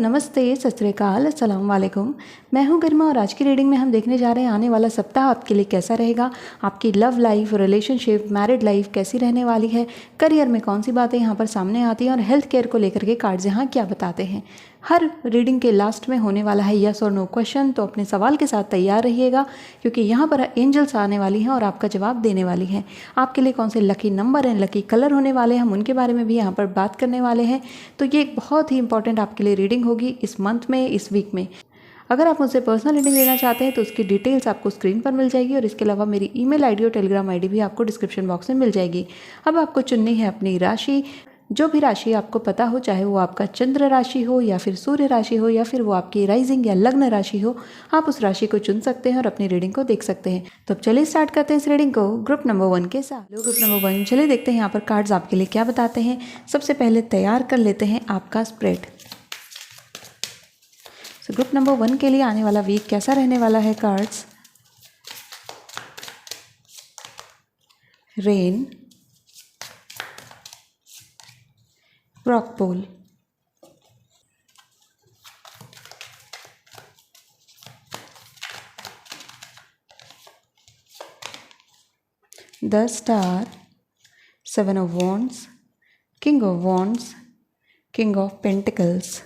नमस्ते, सत श्री अकाल, अस्सलाम वालेकुम। मैं हूं गरिमा और आज की रीडिंग में हम देखने जा रहे हैं आने वाला सप्ताह आपके लिए कैसा रहेगा। आपकी love life, relationship, married life कैसी रहने वाली है, करियर में कौन सी बातें यहां पर सामने आती हैं और हेल्थ केयर को लेकर के कार्ड्स यहाँ क्या बताते हैं। हर रीडिंग के लास्ट में होने वाला है यस और नो क्वेश्चन, तो अपने सवाल के साथ तैयार रहिएगा क्योंकि यहाँ पर एंजल्स आने वाली हैं और आपका जवाब देने वाली हैं। आपके लिए कौन से लकी नंबर हैं, लकी कलर होने वाले हैं, हम उनके बारे में भी यहाँ पर बात करने वाले हैं। तो ये एक बहुत ही इंपॉर्टेंट आपके लिए रीडिंग होगी इस मंथ में, इस वीक में। अगर आप मुझसे पर्सनल रीडिंग लेना चाहते हैं तो उसकी डिटेल्स आपको स्क्रीन पर मिल जाएगी और इसके अलावा मेरी ईमेल आईडी और टेलीग्राम आईडी भी आपको डिस्क्रिप्शन बॉक्स में मिल जाएगी। अब आपको चुननी है अपनी राशि, जो भी राशि आपको पता हो, चाहे वो आपका चंद्र राशि हो या फिर सूर्य राशि हो या फिर वो आपकी राइजिंग या लग्न राशि हो, आप उस राशि को चुन सकते हैं और अपनी रीडिंग को देख सकते हैं। तो अब चलिए स्टार्ट करते हैं इस रीडिंग को ग्रुप नंबर 1 के साथ। ग्रुप नंबर 1, चलिए देखते हैं यहाँ पर कार्ड्स आपके लिए क्या बताते हैं। सबसे पहले तैयार कर लेते हैं आपका स्प्रेड। ग्रुप नंबर 1 के लिए आने वाला वीक कैसा रहने वाला है। Cards rain, rock pole, the star, 7 of wands, king of wands, king of pentacles,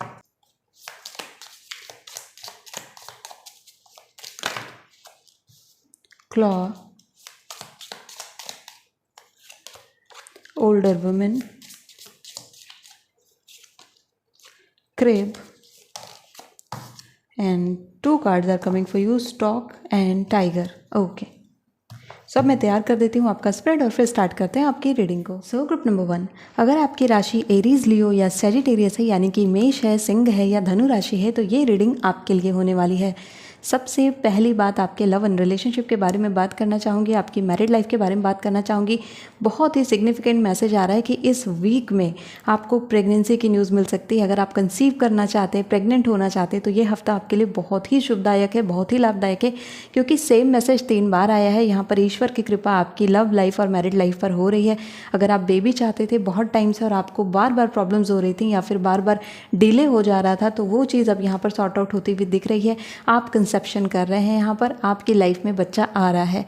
claw, older woman, crib, and 2 cards are coming for you, stork and tiger. Okay, सब मैं तैयार कर देती हूँ आपका स्प्रेड और फिर स्टार्ट करते हैं आपकी रीडिंग को। ग्रुप नंबर 1, अगर आपकी राशि एरीज, लियो या सेजिटेरियस है, यानी कि मेष है, सिंह है या धनु राशि है, तो ये रीडिंग आपके लिए होने वाली है। सबसे पहली बात आपके लव एंड रिलेशनशिप के बारे में बात करना चाहूँगी, आपकी मैरिड लाइफ के बारे में बात करना चाहूँगी। बहुत ही सिग्निफिकेंट मैसेज आ रहा है कि इस वीक में आपको प्रेगनेंसी की न्यूज़ मिल सकती है। अगर आप कंसीव करना चाहते हैं, प्रेग्नेंट होना चाहते हैं, तो ये हफ्ता आपके लिए बहुत ही शुभदायक है, बहुत ही लाभदायक है, क्योंकि सेम मैसेज 3 बार आया है। यहाँ पर ईश्वर की कृपा आपकी लव लाइफ और मैरिड लाइफ पर हो रही है। अगर आप बेबी चाहते थे बहुत टाइम से और आपको बार बार प्रॉब्लम्स हो रही थी या फिर बार बार डिले हो जा रहा था, तो वो चीज़ अब यहाँ पर सॉर्ट आउट होती हुई दिख रही है। आप कंसेप्शन कर रहे हैं, यहाँ पर आपकी लाइफ में बच्चा आ रहा है।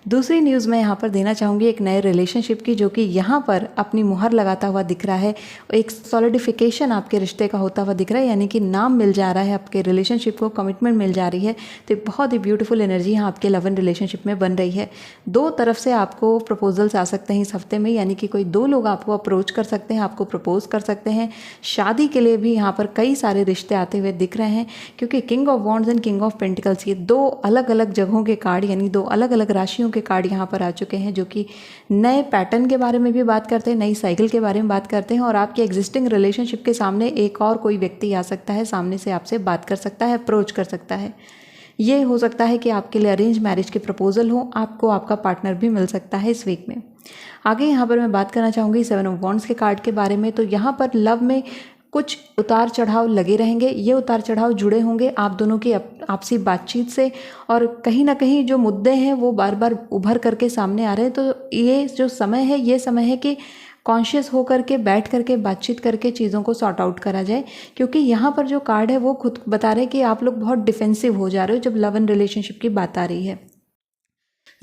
दूसरी न्यूज़ मैं यहाँ पर देना चाहूँगी एक नए रिलेशनशिप की, जो कि यहाँ पर अपनी मुहर लगाता हुआ दिख रहा है। एक सॉलिडिफिकेशन आपके रिश्ते का होता हुआ दिख रहा है, यानी कि नाम मिल जा रहा है आपके रिलेशनशिप को, कमिटमेंट मिल जा रही है। तो एक बहुत ही ब्यूटीफुल एनर्जी यहाँ आपके लव एंड रिलेशनशिप में बन रही है। 2 तरफ से आपको प्रपोजल्स आ सकते हैं इस हफ्ते में, यानी कि कोई 2 लोग आपको अप्रोच कर सकते हैं, आपको प्रपोज कर सकते हैं। शादी के लिए भी यहाँ पर कई सारे रिश्ते आते हुए दिख रहे हैं, क्योंकि king of wands and king of pentacles, ये 2 अलग अलग जगहों के कार्ड, यानी 2 अलग अलग राशियों के कार्ड यहाँ पर आ चुके हैं, जो कि नए पैटर्न के बारे में भी बात करते हैं, नई साइकिल के बारे में बात करते हैं। और आपके एग्जिस्टिंग रिलेशनशिप के सामने एक और कोई व्यक्ति आ सकता है, सामने से आपसे बात कर सकता है, अप्रोच कर सकता है। ये हो सकता है कि आपके लिए अरेंज मैरिज के प्रपोजल हो, आपको आपका पार्टनर भी मिल सकता है इस वीक में। आगे यहाँ पर मैं बात करना चाहूँगी 7 of wands के कार्ड के बारे में। तो यहाँ पर लव में कुछ उतार चढ़ाव लगे रहेंगे। ये उतार चढ़ाव जुड़े होंगे आप दोनों की आपसी बातचीत से, और कहीं ना कहीं जो मुद्दे हैं वो बार बार उभर करके सामने आ रहे हैं। तो ये जो समय है, ये समय है कि कॉन्शियस होकर के बैठ करके बातचीत करके चीज़ों को सॉर्ट आउट करा जाए, क्योंकि यहाँ पर जो कार्ड है वो खुद बता रहे हैं कि आप लोग बहुत डिफेंसिव हो जा रहे हो जब लव एंड रिलेशनशिप की बात आ रही है।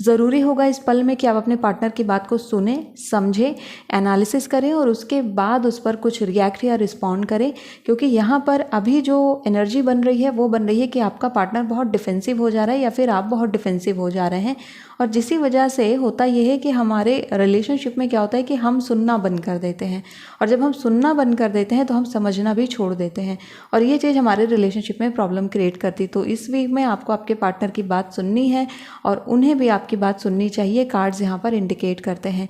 ज़रूरी होगा इस पल में कि आप अपने पार्टनर की बात को सुने, समझें, एनालिसिस करें और उसके बाद उस पर कुछ रिएक्ट या रिस्पॉन्ड करें, क्योंकि यहाँ पर अभी जो एनर्जी बन रही है वो बन रही है कि आपका पार्टनर बहुत डिफेंसिव हो जा रहा है या फिर आप बहुत डिफेंसिव हो जा रहे हैं। और जिसकी वजह से होता यह है कि हमारे रिलेशनशिप में क्या होता है कि हम सुनना बंद कर देते हैं, और जब हम सुनना बंद कर देते हैं तो हम समझना भी छोड़ देते हैं, और ये चीज़ हमारे रिलेशनशिप में प्रॉब्लम क्रिएट करती। तो इस वीक में आपको आपके पार्टनर की बात सुननी है और उन्हें भी आपकी बात सुननी चाहिए। कार्ड्स यहाँ पर इंडिकेट करते हैं।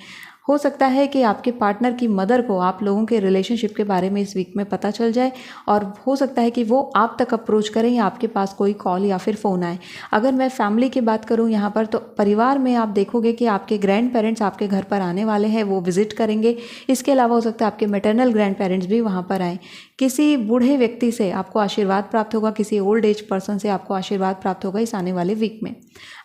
हो सकता है कि आपके पार्टनर की मदर को आप लोगों के रिलेशनशिप के बारे में इस वीक में पता चल जाए, और हो सकता है कि वो आप तक अप्रोच करें या आपके पास कोई कॉल या फिर फ़ोन आए। अगर मैं फैमिली की बात करूं यहाँ पर, तो परिवार में आप देखोगे कि आपके ग्रैंड पेरेंट्स आपके घर पर आने वाले हैं, वो विजिट करेंगे। इसके अलावा हो सकता है आपके मैटरनल ग्रैंड पेरेंट्स भी वहाँ पर आएँ। किसी बूढ़े व्यक्ति से आपको आशीर्वाद प्राप्त होगा, किसी ओल्ड एज पर्सन से आपको आशीर्वाद प्राप्त होगा इस आने वाले वीक में।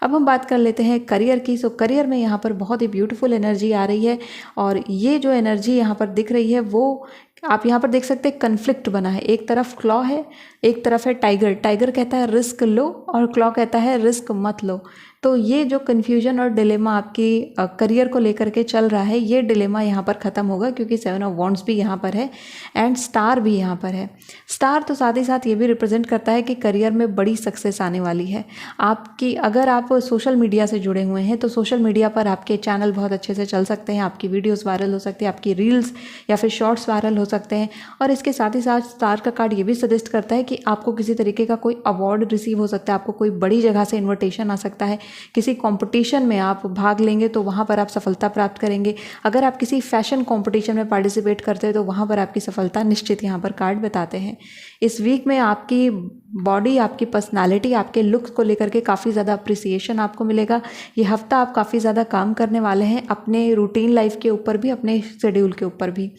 अब हम बात कर लेते हैं करियर की। सो करियर में यहाँ पर बहुत ही ब्यूटीफुल एनर्जी आ रही है, और ये जो एनर्जी यहाँ पर दिख रही है वो आप यहाँ पर देख सकते हैं कन्फ्लिक्ट बना है, एक तरफ क्लॉ है, एक तरफ है टाइगर। टाइगर कहता है रिस्क लो और क्लॉ कहता है रिस्क मत लो। तो ये जो कन्फ्यूजन और डिलेमा आपकी करियर को लेकर के चल रहा है, ये डिलेमा यहाँ पर ख़त्म होगा, क्योंकि 7 ऑफ वॉन्ड्स भी यहाँ पर है एंड स्टार भी यहाँ पर है। स्टार तो साथ ही साथ ये भी रिप्रेजेंट करता है कि करियर में बड़ी सक्सेस आने वाली है आपकी। अगर आप सोशल मीडिया से जुड़े हुए हैं तो सोशल मीडिया पर आपके चैनल बहुत अच्छे से चल सकते हैं, आपकी वीडियोज़ वायरल हो सकती है, आपकी रील्स या फिर शॉर्ट्स वायरल हो सकते हैं। और इसके साथ ही साथ स्टार का कार्ड ये भी सजेस्ट करता है कि आपको किसी तरीके का कोई अवार्ड रिसीव हो सकता है, आपको कोई बड़ी जगह से इन्विटेशन आ सकता है, किसी कंपटीशन में आप भाग लेंगे तो वहाँ पर आप सफलता प्राप्त करेंगे। अगर आप किसी फैशन कंपटीशन में पार्टिसिपेट करते हैं तो वहाँ पर आपकी सफलता निश्चित यहाँ पर कार्ड बताते हैं। इस वीक में आपकी बॉडी, आपकी पर्सनालिटी, आपके लुक्स को लेकर के काफ़ी ज़्यादा अप्रिसिएशन आपको मिलेगा। ये हफ्ता आप काफ़ी ज़्यादा काम करने वाले हैं अपने रूटीन लाइफ के ऊपर भी, अपने शेड्यूल के ऊपर भी।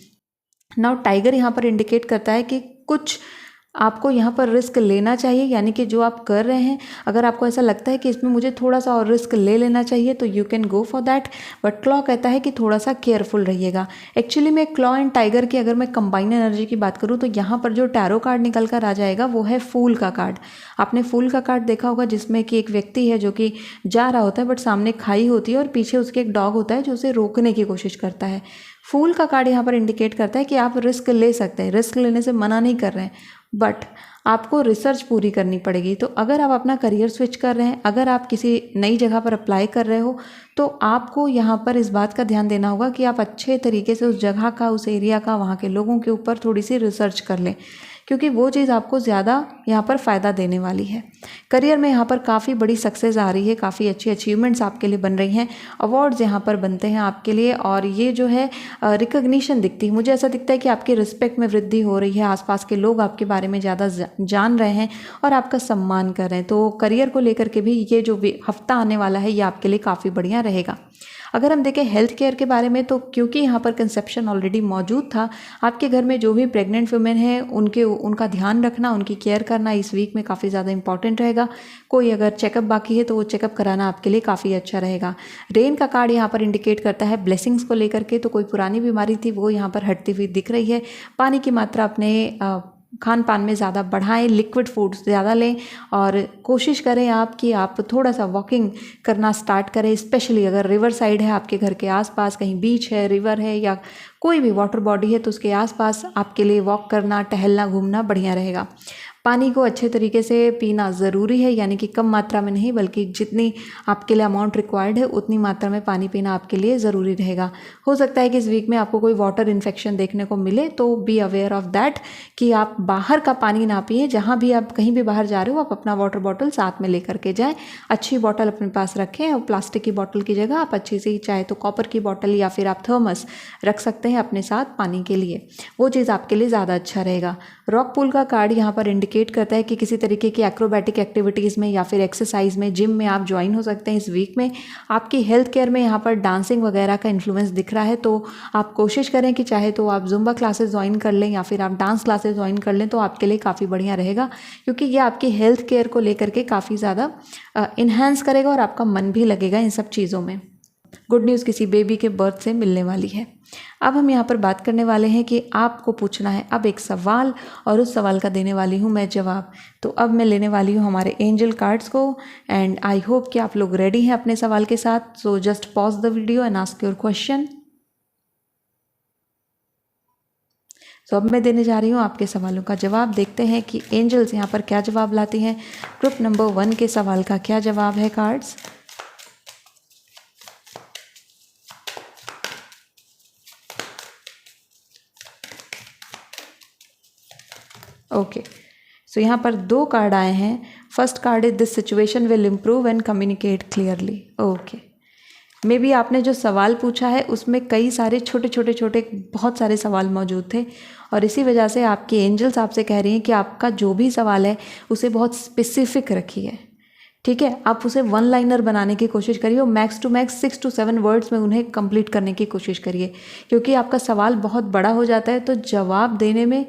नाउ टाइगर यहाँ पर इंडिकेट करता है कि कुछ आपको यहाँ पर रिस्क लेना चाहिए, यानी कि जो आप कर रहे हैं अगर आपको ऐसा लगता है कि इसमें मुझे थोड़ा सा और रिस्क ले लेना चाहिए तो you can go for that. But क्लॉ कहता है कि थोड़ा सा केयरफुल रहिएगा। एक्चुअली में क्लॉ एंड टाइगर की अगर मैं कंबाइन एनर्जी की बात करूँ तो यहाँ पर जो टैरो कार्ड निकल कर आ जाएगा वो है फूल का कार्ड। आपने फूल का कार्ड देखा होगा जिसमें कि एक व्यक्ति है जो कि जा रहा होता है बट सामने खाई होती है और पीछे उसके एक डॉग होता है जो उसे रोकने की कोशिश करता है। फूल का कार्ड यहाँ पर इंडिकेट करता है कि आप रिस्क ले सकते हैं, रिस्क लेने से मना नहीं कर रहे हैं, बट आपको रिसर्च पूरी करनी पड़ेगी। तो अगर आप अपना करियर स्विच कर रहे हैं, अगर आप किसी नई जगह पर अप्लाई कर रहे हो तो आपको यहाँ पर इस बात का ध्यान देना होगा कि आप अच्छे तरीके से उस जगह का, उस एरिया का, वहाँ के लोगों के ऊपर थोड़ी सी रिसर्च कर लें, क्योंकि वो चीज़ आपको ज़्यादा यहाँ पर फ़ायदा देने वाली है। करियर में यहाँ पर काफ़ी बड़ी सक्सेस आ रही है, काफ़ी अच्छी अचीवमेंट्स आपके लिए बन रही हैं, अवार्ड्स यहाँ पर बनते हैं आपके लिए, और ये जो है रिकग्निशन दिखती है। मुझे ऐसा दिखता है कि आपकी रिस्पेक्ट में वृद्धि हो रही है, आसपास के लोग आपके बारे में ज़्यादा जान रहे हैं और आपका सम्मान कर रहे हैं। तो करियर को लेकर के भी ये जो हफ्ता आने वाला है ये आपके लिए काफ़ी बढ़िया रहेगा। अगर हम देखें हेल्थ केयर के बारे में तो क्योंकि यहाँ पर कंसेप्शन ऑलरेडी मौजूद था, आपके घर में जो भी प्रेग्नेंट वुमेन है उनका ध्यान रखना, उनकी केयर करना इस वीक में काफ़ी ज़्यादा इंपॉर्टेंट रहेगा। कोई अगर चेकअप बाकी है तो वो चेकअप कराना आपके लिए काफ़ी अच्छा रहेगा। रेन का कार्ड यहाँ पर इंडिकेट करता है ब्लेसिंग्स को लेकर के, तो कोई पुरानी बीमारी थी वो यहाँ पर हटती हुई दिख रही है। पानी की मात्रा अपने खान पान में ज़्यादा बढ़ाएं, लिक्विड फूड्स ज़्यादा लें और कोशिश करें आप कि आप थोड़ा सा वॉकिंग करना स्टार्ट करें, स्पेशली अगर रिवर साइड है आपके घर के आसपास, कहीं बीच है, रिवर है या कोई भी वाटर बॉडी है तो उसके आसपास आपके लिए वॉक करना, टहलना, घूमना बढ़िया रहेगा। पानी को अच्छे तरीके से पीना ज़रूरी है, यानी कि कम मात्रा में नहीं बल्कि जितनी आपके लिए अमाउंट रिक्वायर्ड है उतनी मात्रा में पानी पीना आपके लिए ज़रूरी रहेगा। हो सकता है कि इस वीक में आपको कोई वाटर इन्फेक्शन देखने को मिले तो बी अवेयर ऑफ दैट कि आप बाहर का पानी ना पिए। जहाँ भी आप कहीं भी बाहर जा रहे हो आप अपना वाटर बॉटल साथ में लेकर के जाएँ, अच्छी बॉटल अपने पास रखें और प्लास्टिक की बॉटल की जगह आप अच्छी सी चाहे तो कॉपर की बॉटल या फिर आप थर्मस रख सकते हैं अपने साथ पानी के लिए, वो चीज़ आपके लिए ज़्यादा अच्छा रहेगा। रॉक पूल का कार्ड यहाँ पर इंडिकेट करता है कि किसी तरीके की एक्रोबैटिक एक्टिविटीज़ में या फिर एक्सरसाइज में, जिम में आप ज्वाइन हो सकते हैं इस वीक में। आपकी हेल्थ केयर में यहाँ पर डांसिंग वगैरह का इन्फ्लुएंस दिख रहा है, तो आप कोशिश करें कि चाहे तो आप जुम्बा क्लासेस ज्वाइन कर लें या फिर आप डांस क्लासेस ज्वाइन कर लें तो आपके लिए काफ़ी बढ़िया रहेगा, क्योंकि ये आपकी हेल्थ केयर को लेकर के काफ़ी ज़्यादा इन्हांस करेगा और आपका मन भी लगेगा इन सब चीज़ों में। गुड न्यूज़ किसी बेबी के बर्थ से मिलने वाली है। अब हम यहाँ पर बात करने वाले हैं कि आपको पूछना है अब एक सवाल और उस सवाल का देने वाली हूँ मैं जवाब। तो अब मैं लेने वाली हूँ हमारे एंजल कार्ड्स को एंड आई होप कि आप लोग रेडी हैं अपने सवाल के साथ। So just pause the video and ask your question. तो अब मैं देने जा रही हूँ आपके सवालों का जवाब। देखते हैं कि एंजल्स यहाँ पर क्या जवाब लाती हैं। ग्रुप नंबर 1 के सवाल का क्या जवाब है कार्ड्स। ओके, सो यहाँ पर 2 कार्ड आए हैं। First card is this situation will improve and communicate clearly. Okay, may be आपने जो सवाल पूछा है उसमें कई सारे छोटे बहुत सारे सवाल मौजूद थे और इसी वजह से आपकी एंजल्स आपसे कह रही हैं कि आपका जो भी सवाल है उसे बहुत स्पेसिफिक रखिए। ठीक है, आप उसे 1 लाइनर बनाने की कोशिश करिए और max to max 6 to 7 words में उन्हें कंप्लीट करने की कोशिश करिए, क्योंकि आपका सवाल बहुत बड़ा हो जाता है तो जवाब देने में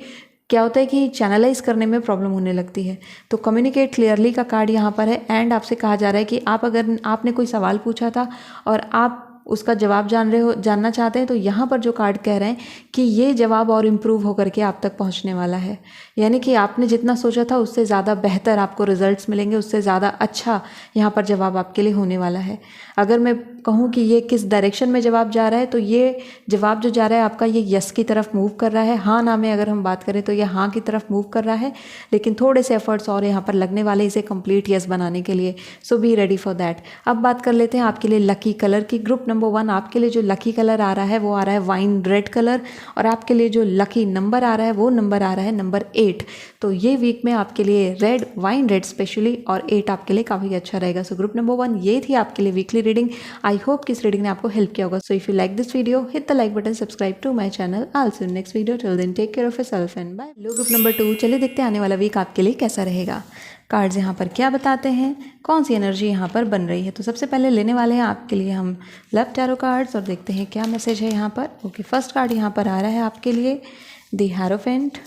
क्या होता है कि चैनलाइज करने में प्रॉब्लम होने लगती है। तो कम्युनिकेट क्लियरली का कार्ड यहाँ पर है एंड आपसे कहा जा रहा है कि आप अगर आपने कोई सवाल पूछा था और आप उसका जवाब जानना चाहते हैं तो यहाँ पर जो कार्ड कह रहे हैं कि ये जवाब और इम्प्रूव होकर के आप तक पहुँचने वाला है। यानी कि आपने जितना सोचा था उससे ज़्यादा बेहतर आपको रिजल्ट्स मिलेंगे, उससे ज़्यादा अच्छा यहाँ पर जवाब आपके लिए होने वाला है। अगर मैं कहूँ कि ये किस डायरेक्शन में जवाब जा रहा है तो ये जवाब जो जा रहा है आपका ये यस की तरफ मूव कर रहा है। हाँ ना में अगर हम बात करें तो ये हाँ की तरफ मूव कर रहा है, लेकिन थोड़े से एफर्ट्स और यहाँ पर लगने वाले इसे कंप्लीट यस बनाने के लिए। सो बी रेडी फॉर दैट। अब बात कर लेते हैं आपके लिए लकी कलर की। ग्रुप नंबर 1 आपके लिए जो लकी कलर आ रहा है वो आ रहा है वाइन रेड कलर, और आपके लिए जो लकी नंबर आ रहा है वो नंबर आ रहा है नंबर 8। तो ये वीक में आपके लिए रेड, वाइन रेड स्पेशली, और 8 आपके लिए काफ़ी अच्छा रहेगा। सो ग्रुप नंबर 1 ये थी आपके लिए वीकली रीडिंग। आई होप कि इस रीडिंग ने आपको हेल्प किया होगा। So if you like this video, hit the like button, subscribe to my channel. I see you next video. Till then take care of yourself and bye. लो group number 2, चलिए देखते हैं आने वाला वीक आपके लिए कैसा रहेगा। कार्ड्स यहाँ पर क्या बताते हैं, कौन सी एनर्जी यहाँ पर बन रही है। तो सबसे पहले लेने वाले हैं आपके लिए हम लव टैरो कार्ड्स और देखते हैं क्या मैसेज है यहाँ पर। ओके, फर्स्ट कार्ड यहाँ पर आ रहा है आपके लिए the hierophant,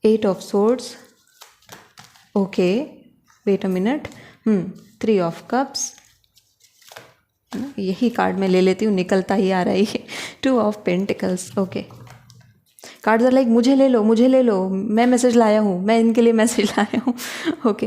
8 of swords. Okay, wait a minute, 3 of cups, यही कार्ड मैं ले लेती हूँ, निकलता ही आ रहा है 2 of pentacles. Okay, cards are like मुझे ले लो, मैं मैसेज लाया हूँ, मैं इनके लिए मैसेज लाया हूँ। ओके,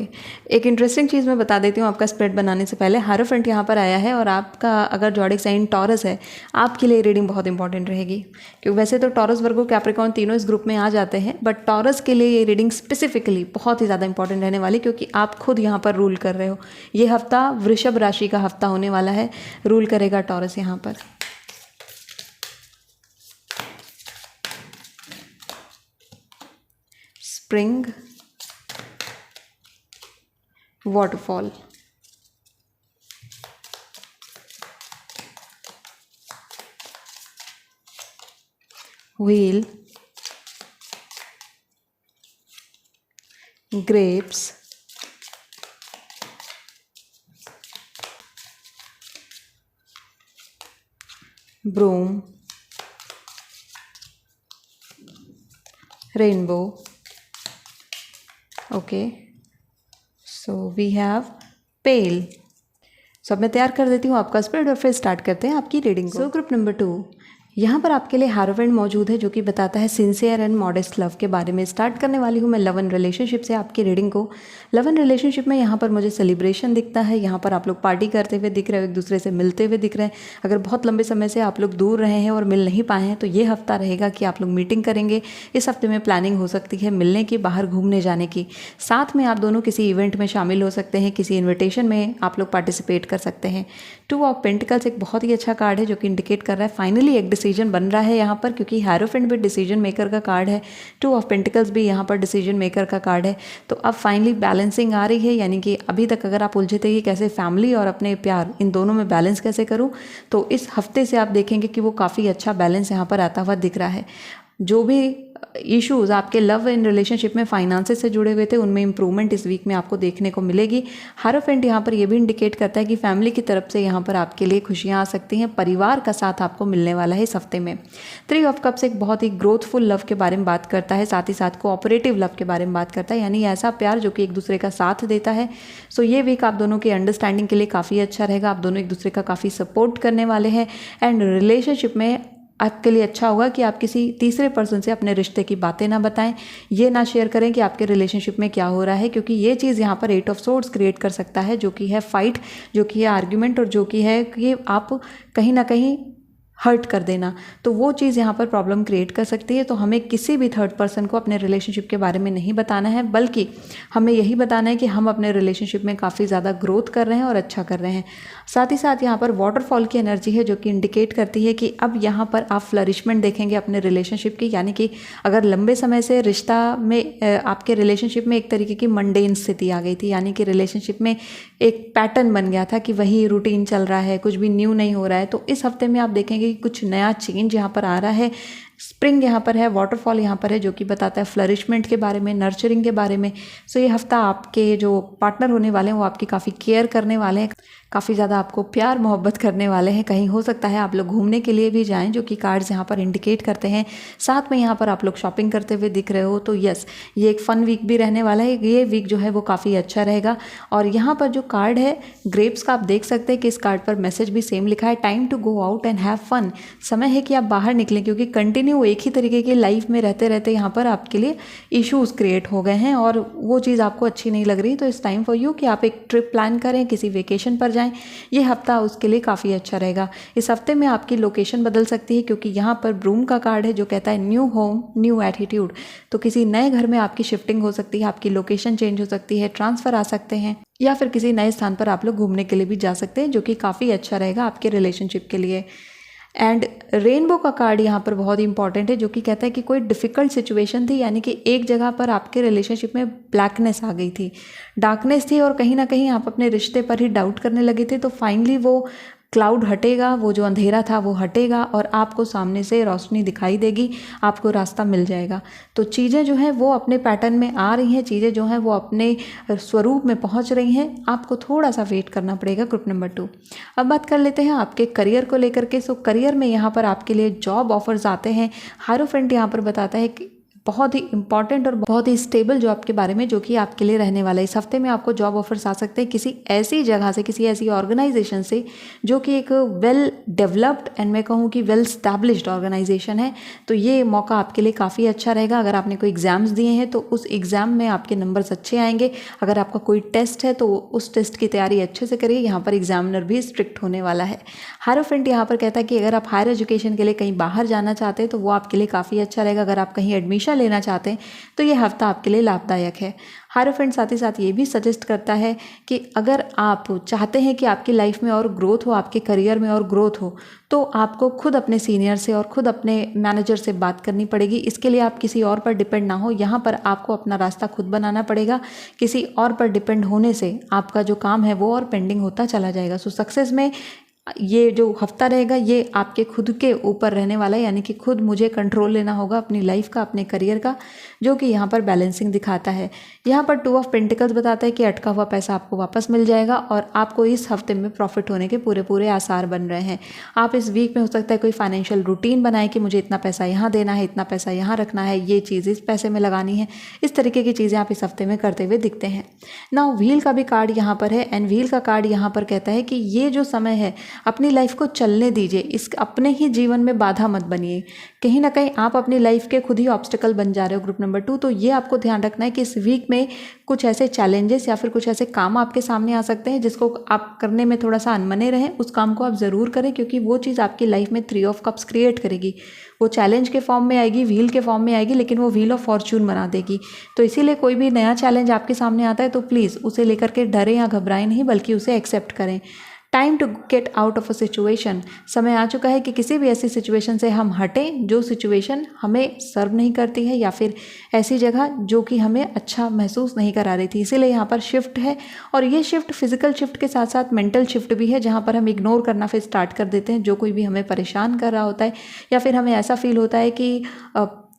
एक इंटरेस्टिंग चीज़ मैं बता देती हूँ आपका स्प्रेड बनाने से पहले। हायरोफेंट यहाँ पर आया है और आपका अगर जॉडिक साइन टॉरस है, आपके लिए रीडिंग बहुत इंपॉर्टेंट रहेगी। क्योंकि वैसे तो टॉरस, वर्गो, कैप्रिकॉर्न तीनों इस ग्रुप में आ जाते हैं, बट टॉरस के लिए ये रीडिंग स्पेसिफिकली बहुत ही ज़्यादा इंपॉर्टेंट रहने वाली, क्योंकि आप खुद यहाँ पर रूल कर रहे हो। ये हफ्ता वृषभ राशि का हफ्ता होने वाला है, रूल करेगा टॉरस यहाँ पर। Spring, waterfall, wheel, grapes, broom, rainbow. Okay, so we have pale. So अब मैं तैयार कर देती हूँ आपका स्प्रेड और फिर स्टार्ट करते हैं आपकी रीडिंग को। सो ग्रुप नंबर 2, यहाँ पर आपके लिए हायरोफेंट मौजूद है जो कि बताता है सिंसियर एंड मॉडेस्ट लव के बारे में। स्टार्ट करने वाली हूँ मैं लव एंड रिलेशनशिप से आपकी रीडिंग को। लव एंड रिलेशनशिप में यहाँ पर मुझे सेलिब्रेशन दिखता है, यहाँ पर आप लोग पार्टी करते हुए दिख रहे हो, एक दूसरे से मिलते हुए दिख रहे हैं। अगर बहुत लंबे समय से आप लोग दूर रहे हैं और मिल नहीं पाए हैं तो ये हफ्ता रहेगा कि आप लोग मीटिंग करेंगे। इस हफ्ते में प्लानिंग हो सकती है मिलने की, बाहर घूमने जाने की। साथ में आप दोनों किसी इवेंट में शामिल हो सकते हैं, किसी इन्विटेशन में आप लोग पार्टिसिपेट कर सकते हैं। 2 ऑफ पेंटिकल्स एक बहुत ही अच्छा कार्ड है जो कि इंडिकेट कर रहा है फाइनली एक डिसीजन बन रहा है यहाँ पर, क्योंकि हायरोफेंट भी डिसीजन मेकर का कार्ड है, 2 ऑफ पेंटिकल्स भी यहाँ पर डिसीजन मेकर का कार्ड है। तो अब फाइनली बैलेंसिंग आ रही है, यानी कि अभी तक अगर आप उलझे थे कि कैसे फैमिली और अपने प्यार इन दोनों में बैलेंस कैसे करूँ, तो इस हफ्ते से आप देखेंगे कि वो काफ़ी अच्छा बैलेंस यहाँ पर आता हुआ दिख रहा है। जो भी इश्यूज़ आपके लव एंड रिलेशनशिप में फाइनेंसेस से जुड़े हुए थे उनमें इंप्रूवमेंट इस वीक में आपको देखने को मिलेगी। हायरोफेंट यहाँ पर ये भी इंडिकेट करता है कि फैमिली की तरफ से यहाँ पर आपके लिए खुशियाँ आ सकती हैं, परिवार का साथ आपको मिलने वाला है इस हफ्ते में। 3 ऑफ कप्स एक बहुत ही ग्रोथफुल लव के बारे में बात करता है, साथ ही साथ कोऑपरेटिव लव के बारे में बात करता है, यानी ऐसा प्यार जो कि एक दूसरे का साथ देता है। सो ये वीक आप दोनों की अंडरस्टैंडिंग के लिए काफ़ी अच्छा रहेगा, आप दोनों एक दूसरे का काफ़ी सपोर्ट करने वाले हैं। एंड रिलेशनशिप में आपके लिए अच्छा होगा कि आप किसी तीसरे पर्सन से अपने रिश्ते की बातें ना बताएं, ये ना शेयर करें कि आपके रिलेशनशिप में क्या हो रहा है, क्योंकि ये चीज़ यहाँ पर 8 ऑफ सोर्ड्स क्रिएट कर सकता है, जो कि है फाइट, जो कि है आर्ग्यूमेंट, और जो कि है कि आप कहीं ना कहीं हर्ट कर देना। तो वो चीज़ यहाँ पर प्रॉब्लम क्रिएट कर सकती है। तो हमें किसी भी थर्ड पर्सन को अपने रिलेशनशिप के बारे में नहीं बताना है, बल्कि हमें यही बताना है कि हम अपने रिलेशनशिप में काफ़ी ज़्यादा ग्रोथ कर रहे हैं और अच्छा कर रहे हैं। साथ ही साथ यहाँ पर वाटरफॉल की एनर्जी है जो कि इंडिकेट करती है कि अब यहाँ पर आप फ्लरिशमेंट देखेंगे अपने रिलेशनशिप की, यानी कि अगर लंबे समय से रिश्ता में आपके रिलेशनशिप में एक तरीके की मंडेन स्थिति आ गई थी, यानी कि रिलेशनशिप में एक पैटर्न बन गया था कि वही रूटीन चल रहा है, कुछ भी न्यू नहीं हो रहा है, तो इस हफ्ते में आप देखेंगे कि कुछ नया चेंज यहाँ पर आ रहा है। स्प्रिंग यहाँ पर है, वाटरफॉल यहाँ पर है, जो कि बताता है फ्लरिशमेंट के बारे में, नर्चरिंग के बारे में। सो ये हफ्ता आपके जो पार्टनर होने वाले हैं वो आपकी काफ़ी केयर करने वाले हैं, काफ़ी ज़्यादा आपको प्यार मोहब्बत करने वाले हैं। कहीं हो सकता है आप लोग घूमने के लिए भी जाएं, जो कि कार्ड्स यहाँ पर इंडिकेट करते हैं। साथ में यहाँ पर आप लोग शॉपिंग करते हुए दिख रहे हो, तो यस, ये एक फ़न वीक भी रहने वाला है। ये वीक जो है वो काफ़ी अच्छा रहेगा। और यहाँ पर जो कार्ड है ग्रेप्स का, आप देख सकते हैं कि इस कार्ड पर मैसेज भी सेम लिखा है, time to go out and have fun. समय है कि आप बाहर निकलें, क्योंकि कंटिन्यू एक ही तरीके की लाइफ में रहते रहते यहाँ पर आपके लिए इश्यूज़ क्रिएट हो गए हैं और वो चीज़ आपको अच्छी नहीं लग रही। तो इट्स टाइम फॉर यू कि आप एक ट्रिप प्लान करें, किसी वेकेशन पर जाएं। ये हफ्ता उसके लिए काफ़ी अच्छा रहेगा। इस हफ्ते में आपकी लोकेशन बदल सकती है, क्योंकि यहाँ पर ब्रूम का कार्ड है जो कहता है न्यू होम न्यू एटीट्यूड। तो किसी नए घर में आपकी शिफ्टिंग हो सकती है, आपकी लोकेशन चेंज हो सकती है, ट्रांसफ़र आ सकते हैं, या फिर किसी नए स्थान पर आप लोग घूमने के लिए भी जा सकते हैं, जो कि काफ़ी अच्छा रहेगा आपके रिलेशनशिप के लिए। एंड रेनबो का कार्ड यहाँ पर बहुत ही इंपॉर्टेंट है, जो कि कहता है कि कोई डिफ़िकल्ट सिचुएशन थी, यानी कि एक जगह पर आपके रिलेशनशिप में ब्लैकनेस आ गई थी, डार्कनेस थी, और कहीं ना कहीं आप अपने रिश्ते पर ही डाउट करने लगे थे। तो फाइनली वो क्लाउड हटेगा, वो जो अंधेरा था वो हटेगा और आपको सामने से रोशनी दिखाई देगी, आपको रास्ता मिल जाएगा। तो चीज़ें जो हैं वो अपने पैटर्न में आ रही हैं, चीज़ें जो हैं वो अपने स्वरूप में पहुंच रही हैं। आपको थोड़ा सा वेट करना पड़ेगा। ग्रुप नंबर 2, अब बात कर लेते हैं आपके करियर को लेकर के। सो करियर में यहाँ पर आपके लिए जॉब ऑफर्स आते हैं। हायरोफेंट यहाँ पर बताता है कि बहुत ही इंपॉर्टेंट और बहुत ही स्टेबल जॉब के बारे में, जो कि आपके लिए रहने वाला है। इस हफ्ते में आपको जॉब ऑफर्स आ सकते हैं किसी ऐसी जगह से, किसी ऐसी ऑर्गेनाइजेशन से जो कि एक वेल डेवलप्ड एंड मैं कहूँ कि वेल स्टैब्लिश्ड ऑर्गेनाइजेशन है। तो ये मौका आपके लिए काफ़ी अच्छा रहेगा। अगर आपने कोई एग्ज़ाम्स दिए हैं तो उस एग्ज़ाम में आपके नंबर्स अच्छे आएंगे। अगर आपका कोई टेस्ट है तो उस टेस्ट की तैयारी अच्छे से करिए। यहाँ पर एग्जामिनर भी स्ट्रिक्ट होने वाला है। हायरोफेंट यहाँ पर कहता है कि अगर आप हायर एजुकेशन के लिए कहीं बाहर जाना चाहते हैं तो वो आपके लिए काफ़ी अच्छा रहेगा। अगर आप कहीं एडमिशन लेना चाहते हैं तो ये हफ्ता आपके लिए लाभदायक है। हायरोफेंट साथ ही साथ ये भी सजेस्ट करता है कि अगर आप चाहते हैं कि आपकी लाइफ में और ग्रोथ हो, आपके करियर में और ग्रोथ हो, तो आपको खुद अपने सीनियर से और खुद अपने मैनेजर से बात करनी पड़ेगी। इसके लिए आप किसी और पर डिपेंड ना हो। यहाँ पर आपको अपना रास्ता खुद बनाना पड़ेगा। किसी और पर डिपेंड होने से आपका जो काम है वो और पेंडिंग होता चला जाएगा। सो सक्सेस में ये जो हफ्ता रहेगा ये आपके खुद के ऊपर रहने वाला है, यानी कि खुद मुझे कंट्रोल लेना होगा अपनी लाइफ का, अपने करियर का, जो कि यहाँ पर बैलेंसिंग दिखाता है। यहाँ पर 2 ऑफ पेंटिकल्स बताता है कि अटका हुआ पैसा आपको वापस मिल जाएगा और आपको इस हफ्ते में प्रॉफिट होने के पूरे पूरे आसार बन रहे हैं। आप इस वीक में हो सकता है कोई फाइनेंशियल रूटीन बनाए कि मुझे इतना पैसा यहाँ देना है, इतना पैसा यहाँ रखना है, ये चीज़ इस पैसे में लगानी है। इस तरीके की चीज़ें आप इस हफ्ते में करते हुए दिखते हैं। नाउ व्हील का भी कार्ड यहाँ पर है एंड व्हील का कार्ड यहाँ पर कहता है कि ये जो समय है अपनी लाइफ को चलने दीजिए, इस अपने ही जीवन में बाधा मत बनिए। कहीं ना कहीं आप अपनी लाइफ के खुद ही ऑब्स्टिकल बन जा रहे हो। ग्रुप नंबर 2, तो ये आपको ध्यान रखना है कि इस वीक में कुछ ऐसे चैलेंजेस या फिर कुछ ऐसे काम आपके सामने आ सकते हैं जिसको आप करने में थोड़ा सा अनमने रहें। उस काम को आप ज़रूर करें, क्योंकि वो चीज़ आपकी लाइफ में 3 ऑफ कप्स क्रिएट करेगी। वो चैलेंज के फॉर्म में आएगी, व्हील के फॉर्म में आएगी, लेकिन वो व्हील ऑफ फॉर्चून बना देगी। तो इसीलिए कोई भी नया चैलेंज आपके सामने आता है तो प्लीज़ उसे लेकर के डरें या घबराएं नहीं, बल्कि उसे एक्सेप्ट करें। Time to get out of a situation, समय आ चुका है कि किसी भी ऐसी सिचुएशन से हम हटें जो सिचुएशन हमें सर्व नहीं करती है, या फिर ऐसी जगह जो कि हमें अच्छा महसूस नहीं करा रही थी। इसीलिए यहाँ पर शिफ्ट है, और ये शिफ्ट फिजिकल शिफ्ट के साथ साथ मेंटल शिफ्ट भी है, जहाँ पर हम इग्नोर करना फिर स्टार्ट कर देते हैं जो कोई भी हमें परेशान कर रहा होता है, या फिर हमें ऐसा फील होता है कि